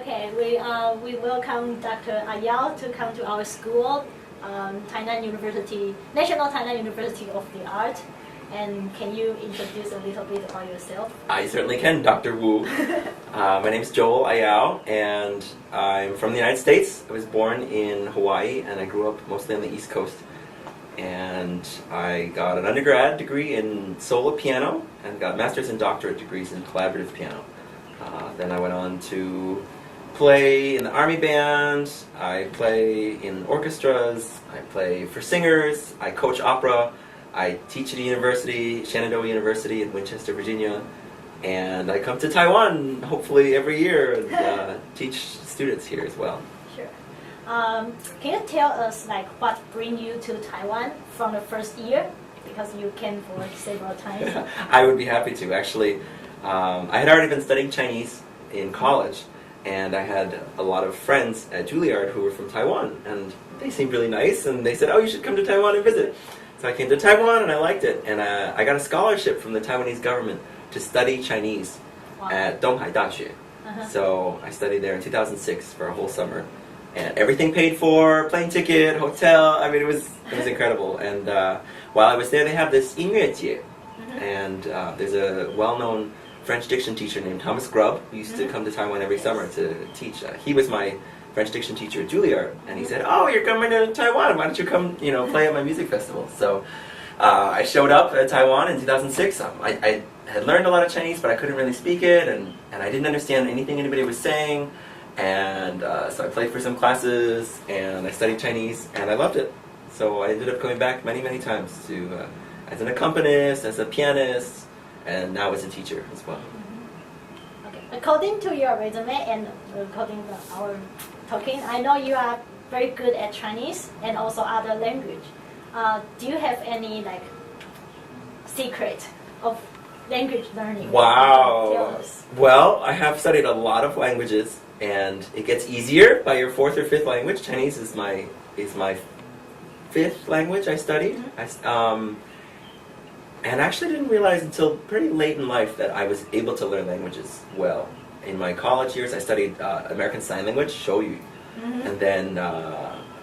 Okay, we welcome Dr. Ayau to come to our school, Tainan University, National Tainan University of the Art. And can you introduce a little bit about yourself? I certainly can, Dr. Wu. My name is Joel Ayau, and I'm from the United States. I was born in Hawaii, and I grew up mostly on the East Coast. And I got an undergrad degree in solo piano, and got master's and doctorate degrees in collaborative piano. Then I went on to play in the army band, I play in orchestras, I play for singers, I coach opera, I teach at a university, Shenandoah University in Winchester, Virginia, and I come to Taiwan hopefully every year and teach students here as well. Sure. Can you tell us what bring you to Taiwan from the first year? Because you came for several times. I would be happy to. Actually, I had already been studying Chinese in college, and I had a lot of friends at Juilliard who were from Taiwan, and they seemed really nice, and they said, oh, you should come to Taiwan and visit. So I came to Taiwan, and I liked it, and I got a scholarship from the Taiwanese government to study Chinese at Donghai Daxue. So I studied there in 2006 for a whole summer, and everything paid for, plane ticket, hotel, I mean, it was incredible. And while I was there, they have this 音乐节, and there's a well-known French diction teacher named Thomas Grubb, who used to come to Taiwan every summer to teach. He was my French diction teacher at Juilliard, and he said, oh, you're coming to Taiwan, why don't you come, play at my music festival? So I showed up at Taiwan in 2006. I had learned a lot of Chinese, but I couldn't really speak it, and I didn't understand anything anybody was saying, and so I played for some classes, and I studied Chinese, and I loved it. So I ended up going back many, many times to as an accompanist, as a pianist, and now as a teacher as well. Okay. According to your resume and according to our talking, I know you are very good at Chinese and also other language. Do you have any secret of language learning? Wow. Well, I have studied a lot of languages, and it gets easier by your fourth or fifth language. Chinese is my fifth language I studied. And I actually didn't realize until pretty late in life that I was able to learn languages well. In my college years, I studied American Sign Language, 手语, and then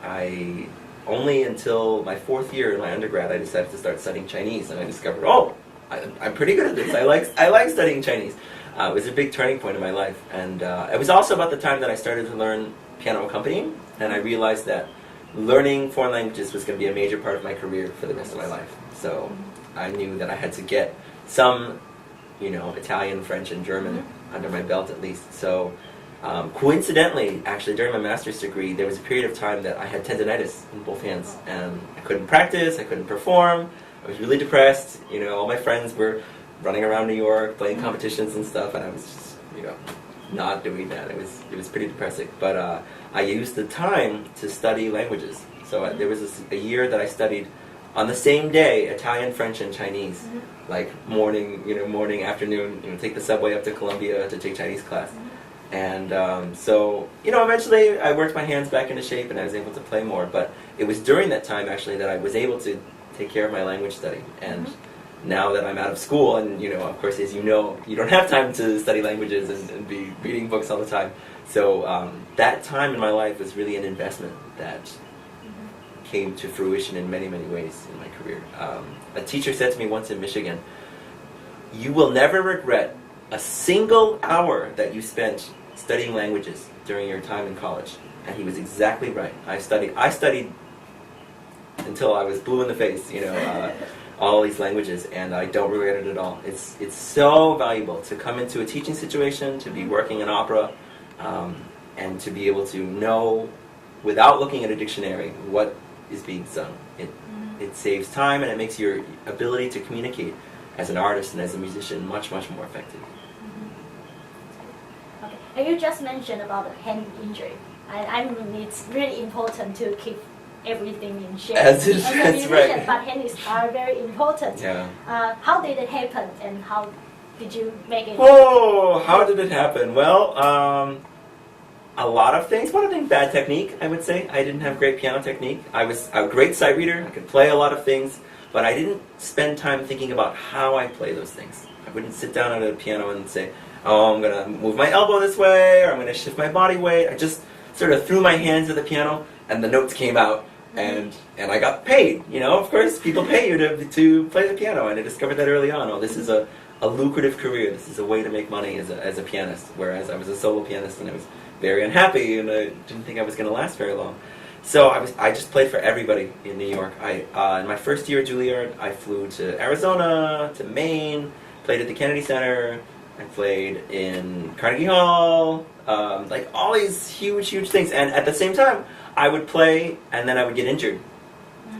I only until my fourth year in my undergrad, I decided to start studying Chinese, and I discovered, I'm pretty good at this. I like studying Chinese. It was a big turning point in my life, and it was also about the time that I started to learn piano accompanying, and I realized that learning foreign languages was going to be a major part of my career for the rest of my life. So I knew that I had to get some, Italian, French, and German under my belt at least. So coincidentally, actually, during my master's degree, there was a period of time that I had tendonitis in both hands, and I couldn't practice, I couldn't perform, I was really depressed. All my friends were running around New York, playing competitions and stuff, and I was just, not doing that. It was pretty depressing. But I used the time to study languages. So there was a year that I studied on the same day Italian, French, and Chinese, like morning, afternoon. Take the subway up to Columbia to take Chinese class. And so eventually I worked my hands back into shape, and I was able to play more. But it was during that time actually that I was able to take care of my language study. And now that I'm out of school, and of course, as you know, you don't have time to study languages and be reading books all the time. So that time in my life was really an investment that came to fruition in many, many ways in my career. A teacher said to me once in Michigan, you will never regret a single hour that you spent studying languages during your time in college. And he was exactly right. I studied until I was blue in the face, all these languages, and I don't regret it at all. It's so valuable to come into a teaching situation, to be working in opera, and to be able to know, without looking at a dictionary, what is being sung. It saves time, and it makes your ability to communicate as an artist and as a musician much, much more effective. Okay. And you just mentioned about the hand injury. I mean, it's really important to keep everything in shape. That's right. But hands are very important. Yeah. How did it happen, and how did you make it? Oh, how did it happen? Well, a lot of things. One of the things, bad technique, I would say. I didn't have great piano technique. I was a great sight reader. I could play a lot of things, but I didn't spend time thinking about how I play those things. I wouldn't sit down at a piano and say, oh, I'm gonna move my elbow this way, or I'm gonna shift my body weight. I just sort of threw my hands at the piano, and the notes came out, and I got paid. You know, of course, people pay you to play the piano, and I discovered that early on. Oh, this is a lucrative career. This is a way to make money as a pianist. Whereas I was a solo pianist, and I was very unhappy, and I didn't think I was going to last very long. So I just played for everybody in New York. In my first year at Juilliard, I flew to Arizona, to Maine, played at the Kennedy Center. I played in Carnegie Hall, like all these huge things. And at the same time, I would play, and then I would get injured,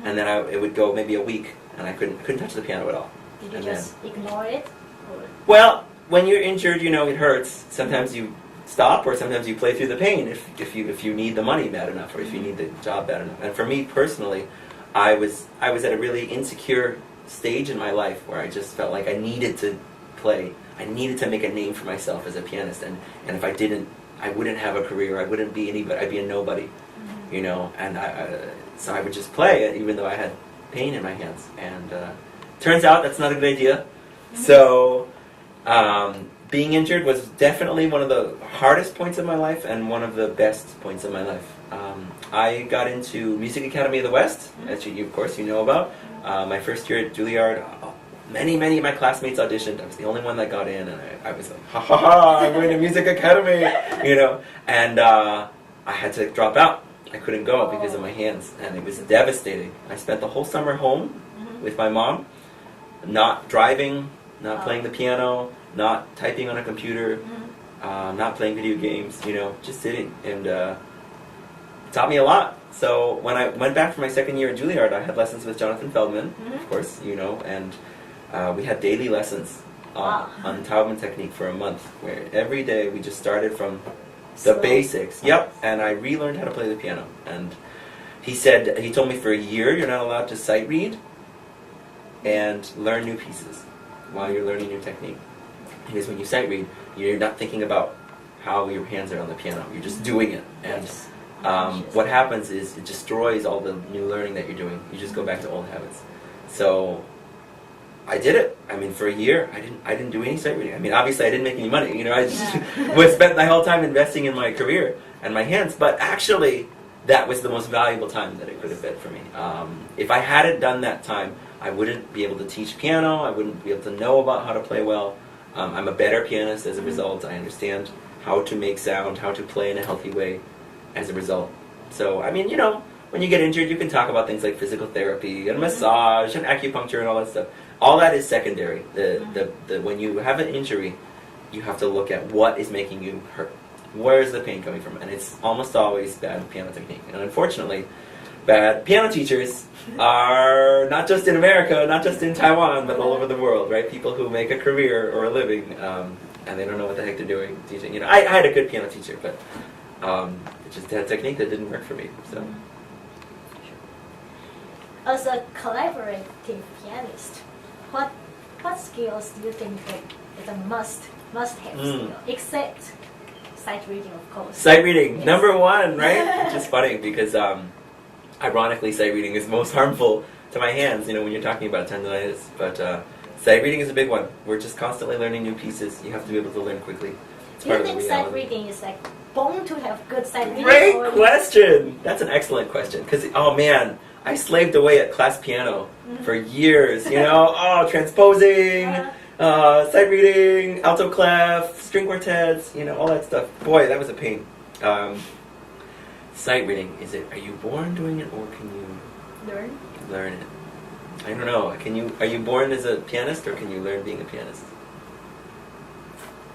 and then it would go maybe a week, and I couldn't touch the piano at all. Did you just ignore it? Or? Well, when you're injured, you know, it hurts. Sometimes you stop, or sometimes you play through the pain if you need the money bad enough, or if you need the job bad enough. And for me personally, I was at a really insecure stage in my life where I just felt like I needed to play. I needed to make a name for myself as a pianist, and if I didn't, I wouldn't have a career. I wouldn't be anybody. I'd be a nobody, you know. And so I would just play, even though I had pain in my hands. And turns out that's not a good idea. So being injured was definitely one of the hardest points of my life and one of the best points of my life. I got into Music Academy of the West, as you of course you know about. My first year at Juilliard, many of my classmates auditioned. I was the only one that got in, and I was like, ha ha ha, I'm going to Music Academy, you know. And I had to drop out. I couldn't go because of my hands, and it was devastating. I spent the whole summer home with my mom, not driving, not playing the piano, not typing on a computer, not playing video games, you know, just sitting. And it taught me a lot. So when I went back for my second year at Juilliard, I had lessons with Jonathan Feldman, of course, you know, and we had daily lessons on Taubman technique for a month, where every day we just started from the basics. Yep, and I relearned how to play the piano. And he told me for a year you're not allowed to sight read and learn new pieces while you're learning new technique. Because when you sight read, you're not thinking about how your hands are on the piano. You're just doing it. And what happens is it destroys all the new learning that you're doing. You just go back to old habits. So I did it. I mean, for a year, I didn't do any sight reading. I mean, obviously, I didn't make any money. You know, I just spent my whole time investing in my career and my hands. But actually, that was the most valuable time that it could have been for me. If I hadn't done that time, I wouldn't be able to teach piano. I wouldn't be able to know about how to play well. I'm a better pianist as a result. I understand how to make sound, how to play in a healthy way as a result. So, I mean, you know, when you get injured, you can talk about things like physical therapy and massage and acupuncture and all that stuff. All that is secondary. When you have an injury, you have to look at what is making you hurt. Where is the pain coming from? And it's almost always bad piano technique. And unfortunately, bad piano teachers are not just in America, not just in Taiwan, but all over the world, right? People who make a career or a living, and they don't know what the heck they're doing teaching. You know, I had a good piano teacher, but it just had a technique that didn't work for me. So, as a collaborative pianist, what skills do you think is a must-have skill, except sight reading, of course? Sight reading, yes. Number one, right? Which is funny because, ironically, sight reading is most harmful to my hands. You know, when you're talking about tendonitis, but sight reading is a big one. We're just constantly learning new pieces. You have to be able to learn quickly. Do you think sight reading is like born to have good sight reading? Great question. That's an excellent question because, oh man, I slaved away at class piano for years, you know, transposing, sight reading, alto clef, string quartets, you know, all that stuff. Boy, that was a pain. Sight reading, are you born doing it or can you learn it? I don't know. Are you born as a pianist or can you learn being a pianist?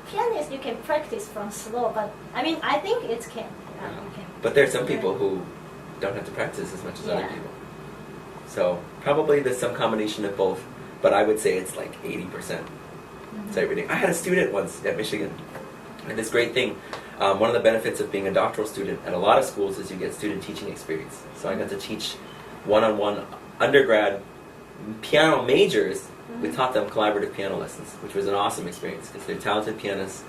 Pianist, you can practice from slow, but I mean, I think it can. You can. But there are some people who don't have to practice as much as other people. So probably there's some combination of both, but I would say it's like 80% sight reading. I had a student once at Michigan, and this great thing. One of the benefits of being a doctoral student at a lot of schools is you get student teaching experience. So I got to teach one-on-one undergrad piano majors. We taught them collaborative piano lessons, which was an awesome experience because they're talented pianists,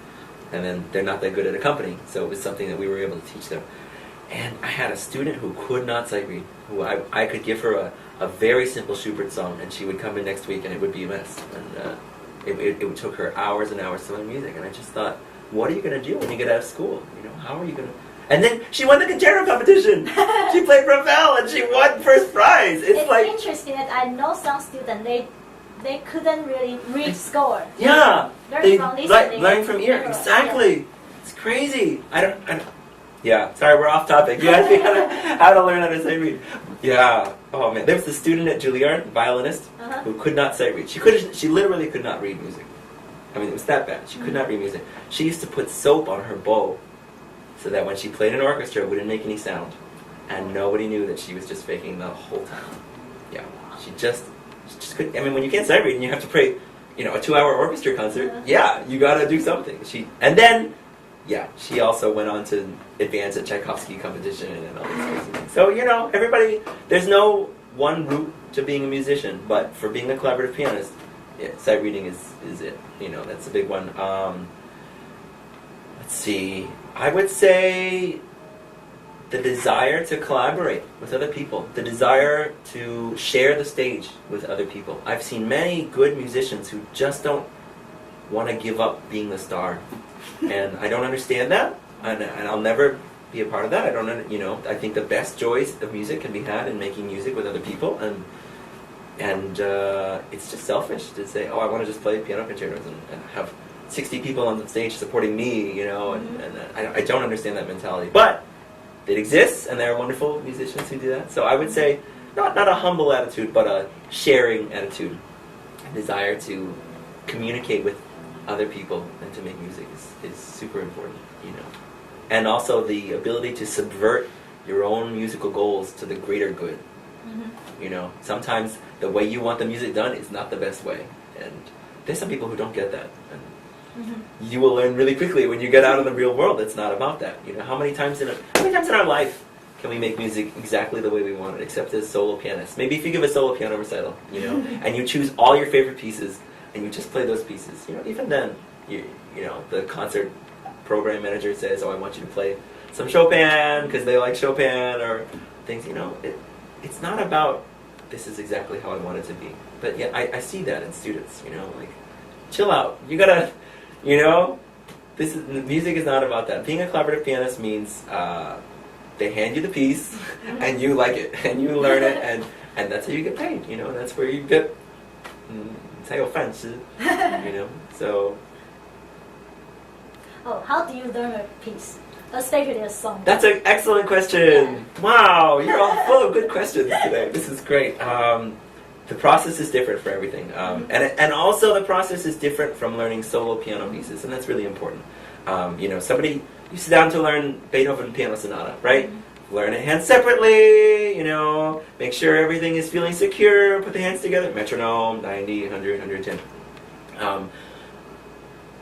and then they're not that good at accompanying. So it was something that we were able to teach them. And I had a student who could not sight read, who I could give her a very simple Schubert song, and she would come in next week and it would be a mess. And it took her hours and hours to learn music, and I just thought, what are you going to do when you get out of school? You know, how are you going to... And then she won the concerto competition. She played Ravel and she won first prize. It's like interesting that I know some students they couldn't really read score. Yeah, Learn from listening. learn from ear. Exactly. Yeah. It's crazy. I don't. Yeah. Sorry, we're off topic. You asked me how to learn how to sight read. Yeah. Oh man, there was a student at Juilliard, violinist, who could not sight read. She literally could not read music. I mean, it was that bad. She could not read music. She used to put soap on her bow, so that when she played an orchestra, it wouldn't make any sound, and nobody knew that she was just faking the whole time. Yeah. She just couldn't. I mean, when you can't sight read and you have to play, you know, a 2-hour orchestra concert, yeah, you gotta do something. She also went on to advance at Tchaikovsky competition and all these crazy things. So, you know, everybody, there's no one route to being a musician, but for being a collaborative pianist, yeah, sight reading is it. You know, that's a big one. Let's see. I would say the desire to collaborate with other people, the desire to share the stage with other people. I've seen many good musicians who just don't want to give up being the star, and I don't understand that, and I'll never be a part of that. I think the best joys of music can be had in making music with other people, and it's just selfish to say, oh, I want to just play piano concertos and have 60 people on the stage supporting me, you know, and I don't understand that mentality, but it exists, and there are wonderful musicians who do that. So I would say, not a humble attitude, but a sharing attitude, a desire to communicate with other people and to make music is super important, you know. And also the ability to subvert your own musical goals to the greater good. You know, sometimes the way you want the music done is not the best way, and there's some people who don't get that. And you will learn really quickly when you get out in the real world. It's not about that. You know, how many times in our life can we make music exactly the way we want it, except as solo pianists? Maybe if you give a solo piano recital, you know, and you choose all your favorite pieces and you just play those pieces. You know, even then, you know, the concert program manager says, "Oh, I want you to play some Chopin because they like Chopin," or things. You know, it's not about this is exactly how I want it to be. But yeah, I see that in students. You know, like, chill out. You gotta. You know, music is not about that. Being a collaborative pianist means they hand you the piece, and you like it, and you learn it, and that's how you get paid. You know, and that's where you get 才有饭吃. You know, so. Oh, how do you learn a piece, especially a song? That's an excellent question. Yeah. Wow, you're all full of good questions today. This is great. The process is different for everything, and also the process is different from learning solo piano pieces, and that's really important. You know, you sit down to learn Beethoven Piano Sonata, right? Learn a hand separately, you know, make sure everything is feeling secure, put the hands together, metronome, 90, 100, 110.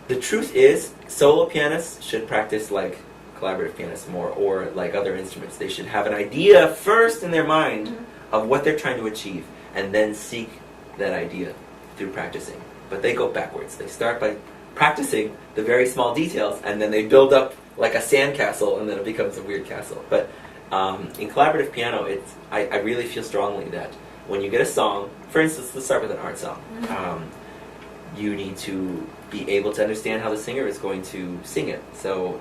The truth is, solo pianists should practice like collaborative pianists more, or like other instruments. They should have an idea first in their mind of what they're trying to achieve, and then seek that idea through practicing. But they go backwards. They start by practicing the very small details, and then they build up like a sandcastle, and then it becomes a weird castle. But in collaborative piano, I really feel strongly that when you get a song, for instance, let's start with an art song. You need to be able to understand how the singer is going to sing it. So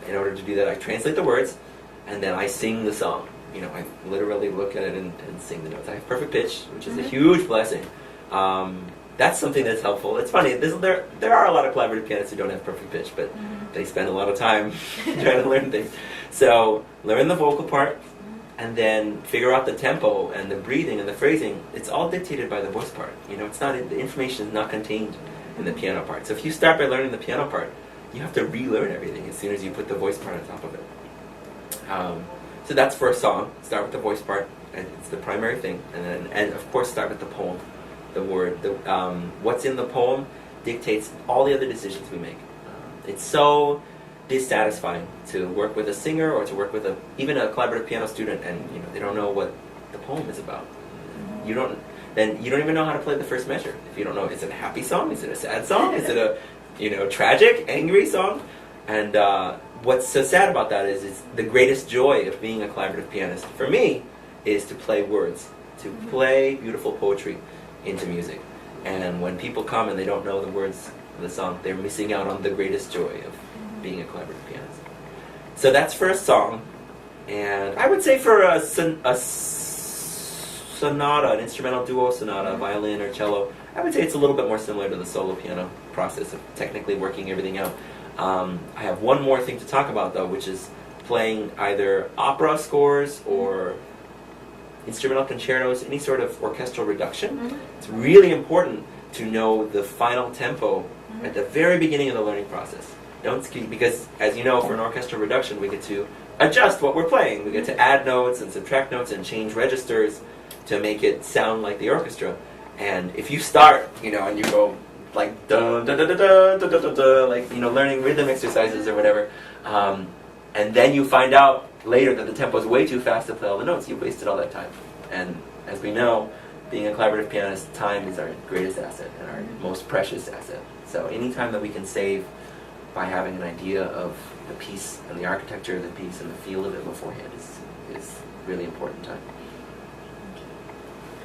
in order to do that, I translate the words, and then I sing the song. You know, I literally look at it and sing the notes. I have perfect pitch, which is a huge blessing. That's something that's helpful. It's funny, there are a lot of collaborative pianists who don't have perfect pitch, but they spend a lot of time trying to learn things. So learn the vocal part, and then figure out the tempo and the breathing and the phrasing. It's all dictated by the voice part. You know, the information is not contained in the piano part. So if you start by learning the piano part, you have to relearn everything as soon as you put the voice part on top of it. So that's for a song. Start with the voice part, and it's the primary thing, and of course start with the poem, the word. What's in the poem dictates all the other decisions we make. It's so dissatisfying to work with a singer or to work with even a collaborative piano student, and you know they don't know what the poem is about. You don't even know how to play the first measure if you don't know. Is it a happy song? Is it a sad song? Is it a tragic, angry song? And what's so sad about that is it's the greatest joy of being a collaborative pianist for me is to play words, to play beautiful poetry into music. And when people come and they don't know the words of the song, they're missing out on the greatest joy of being a collaborative pianist. So that's for a song. And I would say for a sonata, an instrumental duo sonata, violin or cello, I would say it's a little bit more similar to the solo piano process of technically working everything out. I have one more thing to talk about, though, which is playing either opera scores or instrumental concertos, any sort of orchestral reduction. It's really important to know the final tempo at the very beginning of the learning process. Don't skip, because as you know, for an orchestral reduction, we get to adjust what we're playing. We get to add notes and subtract notes and change registers to make it sound like the orchestra. And if you start, and you go like da da da da da da da da, like learning rhythm exercises or whatever, and then you find out later that the tempo is way too fast to play all the notes, you've wasted all that time. And as we know, being a collaborative pianist, time is our greatest asset and our most precious asset. So any time that we can save by having an idea of the piece and the architecture of the piece and the feel of it beforehand is really important time.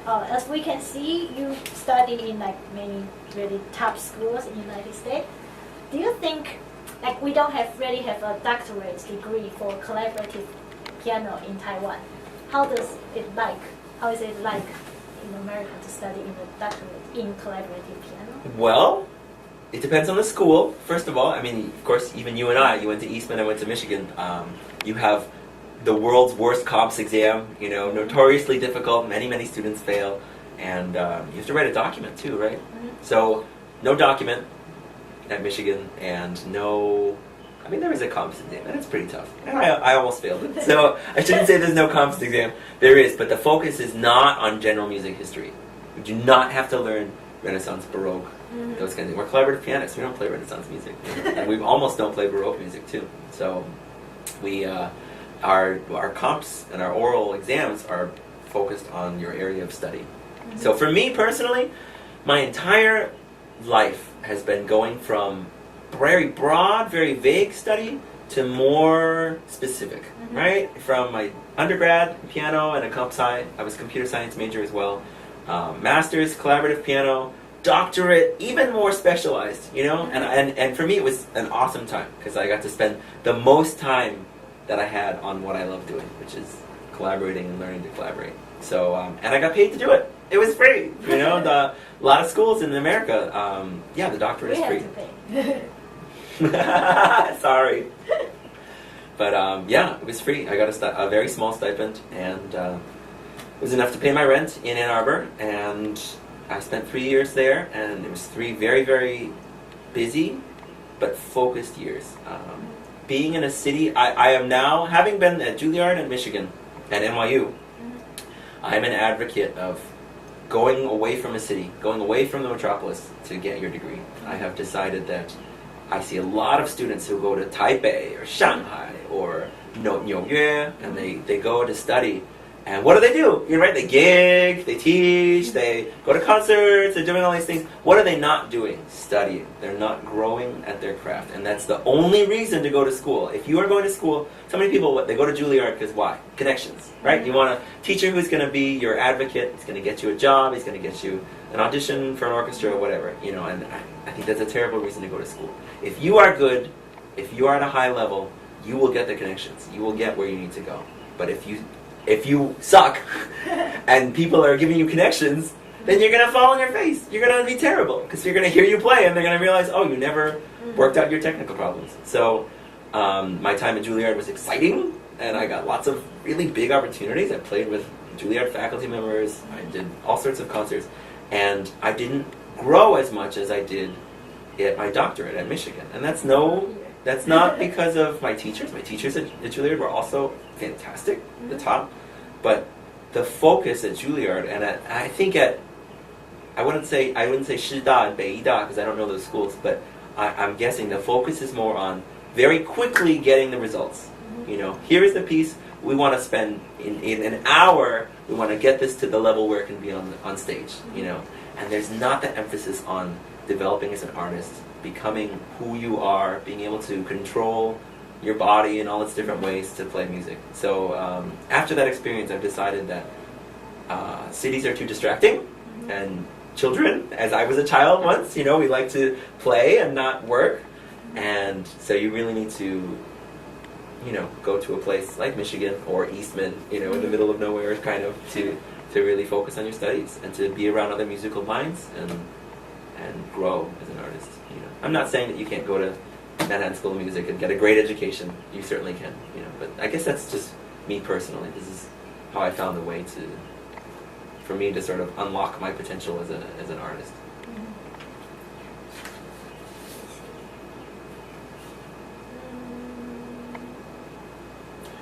As we can see, you studied in like many really top schools in the United States. Do you think we don't really have a doctorate degree for collaborative piano in Taiwan? How is it like in America to study in a doctorate in collaborative piano? Well, it depends on the school. First of all, I mean, of course, even you and you went to Eastman, I went to Michigan. You have the world's worst comps exam, notoriously difficult. Many students fail, and you have to write a document too, right? So no document at Michigan, and there is a comps exam, and it's pretty tough. And I almost failed it. So I shouldn't say there's no comps exam. There is, but the focus is not on general music history. You do not have to learn Renaissance, Baroque, those kinds of things. We're collaborative pianists. We don't play Renaissance music. And we almost don't play Baroque music too. So we our comps and our oral exams are focused on your area of study. So for me personally, my entire life has been going from very broad, very vague study to more specific, right? From my undergrad piano and a comp sci, I was a computer science major as well. Master's collaborative piano, doctorate, even more specialized, and for me it was an awesome time because I got to spend the most time that I had on what I love doing, which is collaborating and learning to collaborate. So, and I got paid to do it. It was free, a lot of schools in America, the doctorate is free. We have to pay. Sorry. But it was free. I got a very small stipend, and it was enough to pay my rent in Ann Arbor, and I spent 3 years there, and it was 3 very, very busy but focused years. Being in a city, I am now, having been at Juilliard in Michigan, at NYU, I'm an advocate of going away from a city, going away from the metropolis to get your degree. I have decided that I see a lot of students who go to Taipei or Shanghai or纽约, and they go to study. And what do? They gig, they teach, they go to concerts, they're doing all these things. What are they not doing? Studying. They're not growing at their craft. And that's the only reason to go to school. If you are going to school, so many people, they go to Juilliard because why? Connections, right? You want a teacher who's going to be your advocate, he's going to get you a job, he's going to get you an audition for an orchestra or whatever, and I think that's a terrible reason to go to school. If you are good, if you are at a high level, you will get the connections. You will get where you need to go. But if you suck and people are giving you connections, then you're going to fall on your face. You're going to be terrible because they're going to hear you play and they're going to realize, oh, you never worked out your technical problems. So my time at Juilliard was exciting, and I got lots of really big opportunities. I played with Juilliard faculty members. I did all sorts of concerts, and I didn't grow as much as I did at my doctorate at Michigan. And that's not because of my teachers. My teachers at Juilliard were also fantastic, the top. But the focus at Juilliard, and I think I wouldn't say Shida and Beida because I don't know those schools, but I'm guessing the focus is more on very quickly getting the results. Here is the piece. We want to spend in an hour. We want to get this to the level where it can be on stage. And there's not the emphasis on developing as an artist, becoming who you are, being able to control your body in all its different ways to play music. So after that experience, I've decided that cities are too distracting, and children, as I was a child once. You know, we like to play and not work. And so you really need to, you know, go to a place like Michigan or Eastman, you know, in the middle of nowhere, kind of, to really focus on your studies and to be around other musical minds and grow as an artist. You know, I'm not saying that you can't go to Manhattan School of Music and get a great education. You certainly can, you know. But I guess that's just me personally. This is how I found a way for me to sort of unlock my potential as an artist.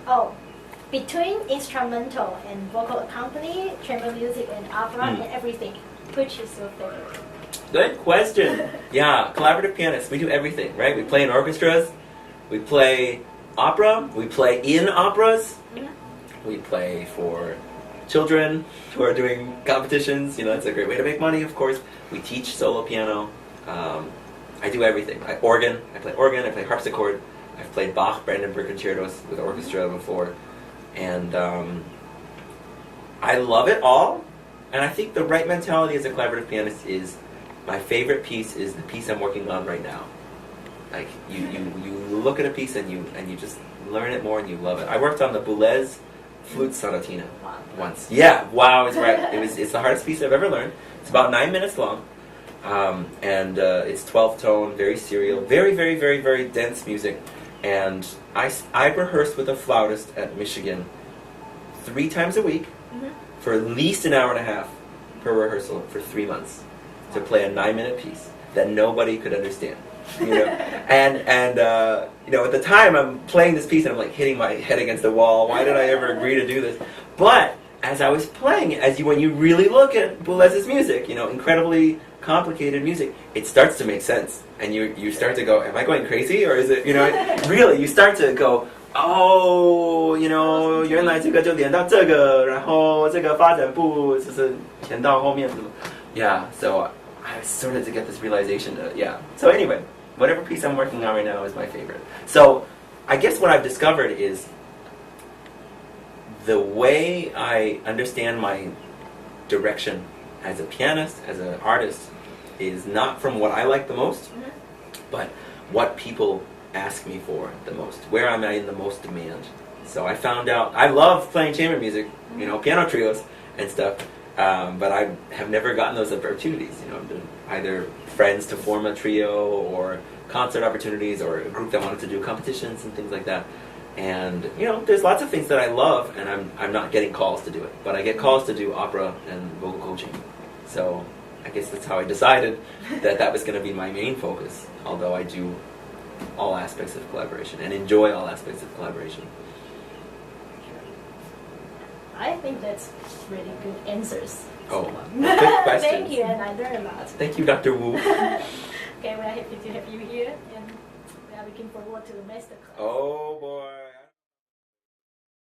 Oh, between instrumental and vocal accompany, chamber music and opera and everything, which is your favorite? Good question. Yeah, collaborative pianists. We do everything, right? We play in orchestras, we play opera, we play in operas, we play for children who are doing competitions. You know, that's a great way to make money, of course. We teach solo piano. I do everything. I play organ, I play harpsichord. I've played Bach, Brandenburg concertos with orchestra before. And I love it all. And I think the right mentality as a collaborative pianist is, my favorite piece is the piece I'm working on right now. Like, you look at a piece and you just learn it more and you love it. I worked on the Boulez Flute Sonatina once. Yeah, wow, it's right. It's the hardest piece I've ever learned. It's about 9 minutes long. And it's 12-tone, very serial, very, very, very, very dense music. And I rehearsed with a flautist at Michigan 3 times a week for at least an hour and a half per rehearsal for 3 months to play a 9-minute piece that nobody could understand. You know, and you know, at the time I'm playing this piece and I'm like hitting my head against the wall. Why did I ever agree to do this? But as I was playing it, when you really look at Boulez's music, you know, incredibly complicated music, it starts to make sense, and you start to go, am I going crazy, or is it, you know, really, you start to go, oh, you know, 原来这个就连到这个，然后这个发展部就是前到后面什么。Yeah, so I started to get this realization that, yeah. So anyway, whatever piece I'm working on right now is my favorite. So I guess what I've discovered is the way I understand my direction as a pianist, as an artist, is not from what I like the most, but what people ask me for the most. Where am I in the most demand? So I found out, I love playing chamber music, you know, piano trios and stuff, but I have never gotten those opportunities, you know, either friends to form a trio or concert opportunities or a group that wanted to do competitions and things like that. And, you know, there's lots of things that I love, and I'm not getting calls to do it. But I get calls to do opera and vocal coaching. So I guess that's how I decided that was going to be my main focus, although I do all aspects of collaboration and enjoy all aspects of collaboration. I think that's really good answers. Oh, good questions. Thank you, and I learned a lot. Thank you, Dr. Wu. Okay, we're happy to have you here, and we are looking forward to the masterclass. Oh boy.